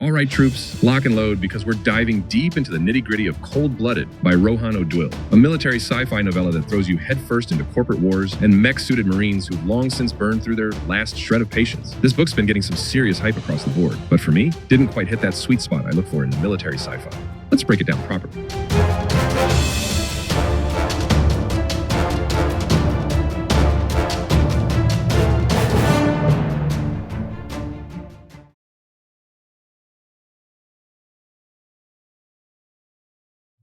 All right, troops, lock and load because we're diving deep into the nitty-gritty of Cold-Blooded by Rohan O'Duill, a military sci-fi novella that throws you headfirst into corporate wars and mech-suited Marines who've long since burned through their last shred of patience. This book's been getting some serious hype across the board, but for me, didn't quite hit that sweet spot I look for in military sci-fi. Let's break it down properly.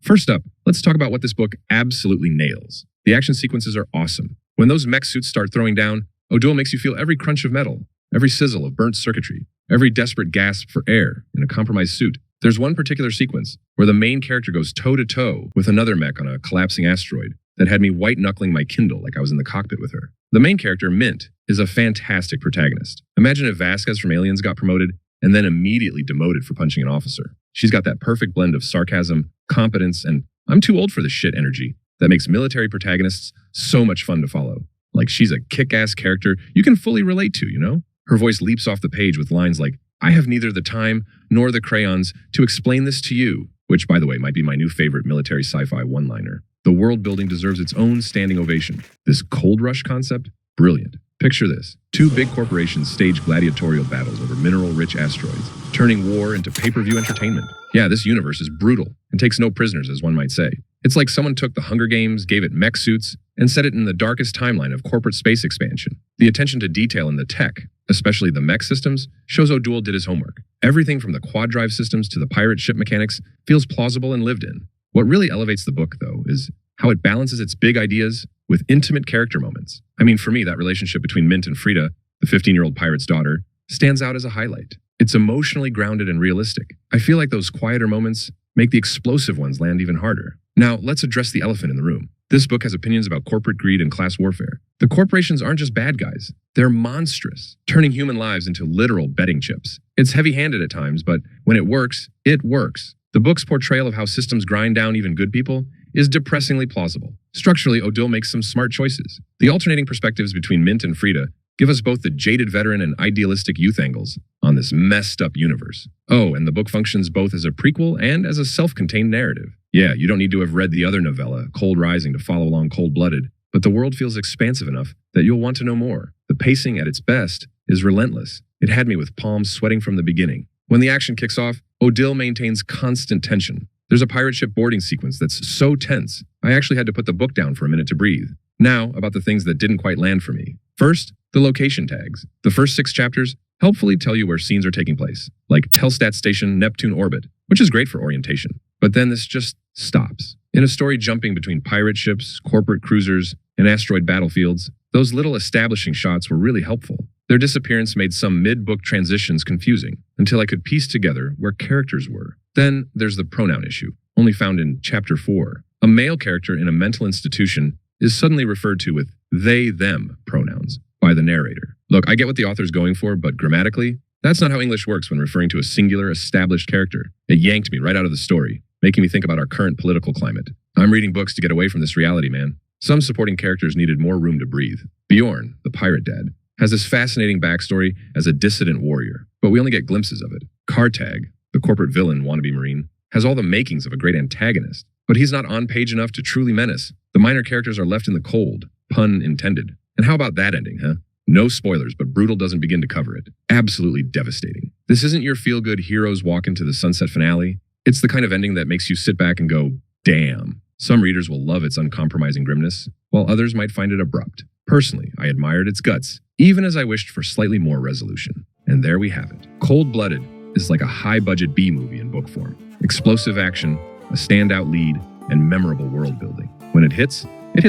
First up, let's talk about what this book absolutely nails. The action sequences are awesome. When those mech suits start throwing down, O'Duill makes you feel every crunch of metal, every sizzle of burnt circuitry, every desperate gasp for air in a compromised suit. There's one particular sequence where the main character goes toe-to-toe with another mech on a collapsing asteroid that had me white-knuckling my Kindle like I was in the cockpit with her. The main character, Mint, is a fantastic protagonist. Imagine if Vasquez from Aliens got promoted and then immediately demoted for punching an officer. She's got that perfect blend of sarcasm, competence, and I'm too old for this shit energy that makes military protagonists so much fun to follow. Like she's a kick-ass character you can fully relate to, you know? Her voice leaps off the page with lines like, "I have neither the time nor the crayons to explain this to you," which, by the way, might be my new favorite military sci-fi one-liner. The world building deserves its own standing ovation. This cold rush concept? Brilliant. Picture this. Two big corporations stage gladiatorial battles over mineral-rich asteroids, turning war into pay-per-view entertainment. Yeah, this universe is brutal and takes no prisoners, as one might say. It's like someone took the Hunger Games, gave it mech suits, and set it in the darkest timeline of corporate space expansion. The attention to detail in the tech, especially the mech systems, shows O'Duill did his homework. Everything from the quad drive systems to the pirate ship mechanics feels plausible and lived in. What really elevates the book, though, is how it balances its big ideas with intimate character moments. I mean, for me, that relationship between Mint and Frida, the 15-year-old pirate's daughter, stands out as a highlight. It's emotionally grounded and realistic. I feel like those quieter moments make the explosive ones land even harder. Now, let's address the elephant in the room. This book has opinions about corporate greed and class warfare. The corporations aren't just bad guys. They're monstrous, turning human lives into literal betting chips. It's heavy-handed at times, but when it works, it works. The book's portrayal of how systems grind down even good people is depressingly plausible. Structurally, O'Duill makes some smart choices. The alternating perspectives between Mint and Frida give us both the jaded veteran and idealistic youth angles on this messed up universe. Oh, and the book functions both as a prequel and as a self-contained narrative. Yeah, you don't need to have read the other novella, Cold Rising, to follow along Cold-Blooded, but the world feels expansive enough that you'll want to know more. The pacing at its best is relentless. It had me with palms sweating from the beginning. When the action kicks off, O'Duill maintains constant tension. There's a pirate ship boarding sequence that's so tense, I actually had to put the book down for a minute to breathe. Now, about the things that didn't quite land for me. First, the location tags. The first 6 chapters helpfully tell you where scenes are taking place, like Telstat Station, Neptune Orbit, which is great for orientation. But then this just stops. In a story jumping between pirate ships, corporate cruisers, and asteroid battlefields, those little establishing shots were really helpful. Their disappearance made some mid-book transitions confusing, until I could piece together where characters were. Then there's the pronoun issue, only found in Chapter 4. A male character in a mental institution is suddenly referred to with they-them pronouns by the narrator. Look, I get what the author's going for, but grammatically, that's not how English works when referring to a singular established character. It yanked me right out of the story, making me think about our current political climate. I'm reading books to get away from this reality, man. Some supporting characters needed more room to breathe. Bjorn, the pirate dad, has this fascinating backstory as a dissident warrior, but we only get glimpses of it. Kartag, the corporate villain wannabe Marine, has all the makings of a great antagonist, but he's not on page enough to truly menace. The minor characters are left in the cold, pun intended. And how about that ending, huh? No spoilers, but brutal doesn't begin to cover it. Absolutely devastating. This isn't your feel-good heroes walk into the sunset finale. It's the kind of ending that makes you sit back and go, damn. Some readers will love its uncompromising grimness, while others might find it abrupt. Personally, I admired its guts, even as I wished for slightly more resolution. And there we have it. Cold-Blooded is like a high-budget B-movie in book form. Explosive action, a standout lead, and memorable world building. When it hits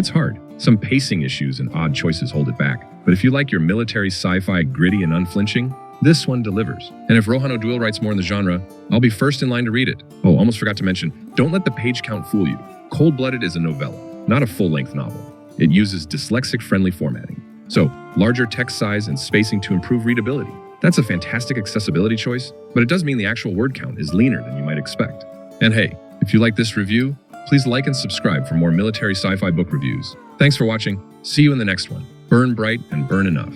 hard. Some pacing issues and odd choices hold it back. But if you like your military sci-fi gritty and unflinching, this one delivers. And if Rohan O'Duill writes more in the genre, I'll be first in line to read it. Oh, almost forgot to mention, don't let the page count fool you. Cold-Blooded is a novella, not a full-length novel. It uses dyslexic-friendly formatting. So, larger text size and spacing to improve readability. That's a fantastic accessibility choice, but it does mean the actual word count is leaner than you might expect. And hey, if you like this review, please like and subscribe for more military sci-fi book reviews. Thanks for watching. See you in the next one. Burn bright and burn enough.